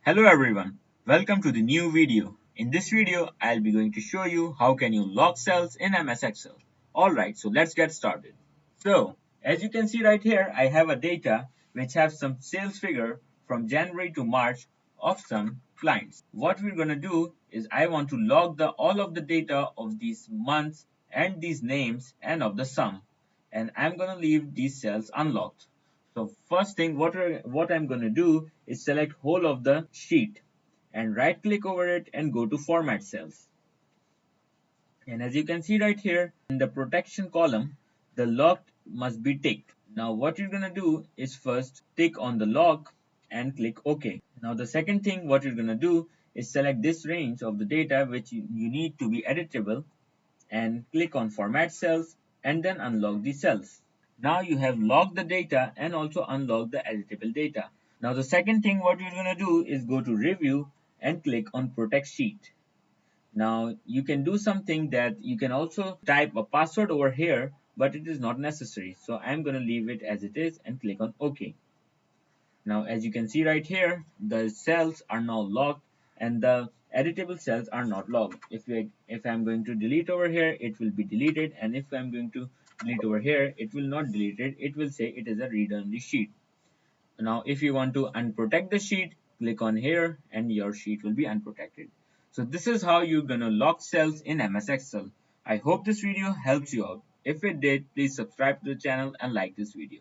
Hello everyone, welcome to the new video. In this video, I'll be going to show you how can you log cells in MS Excel. Alright, so let's get started. So, as you can see right here, I have a data which has some sales figure from January to March of some clients. What we're gonna do is I want to log all of the data of these months and these names and of the sum. And I'm gonna leave these cells unlocked. So first thing what I'm going to do is select whole of the sheet and right click over it and go to format cells. And as you can see right here in the protection column, the lock must be ticked. Now what you're going to do is first tick on the lock and click OK. Now the second thing what you're going to do is select this range of the data which you need to be editable and click on format cells and then unlock the cells. Now you have logged the data and also unlocked the editable data. Now the second thing what you're going to do is go to review and click on protect sheet. Now you can do something that you can also type a password over here, but it is not necessary. So I'm going to leave it as it is and click on OK. Now as you can see right here, the cells are now locked and the editable cells are not logged. If I'm going to delete over here, it will be deleted, and if I'm going to delete over here, it will not delete it. It will say it is a read-only sheet. Now if you want to unprotect the sheet, click on here and your sheet will be unprotected. So this is how you're gonna lock cells in MS Excel. I hope this video helps you out. If it did, please subscribe to the channel and like this video.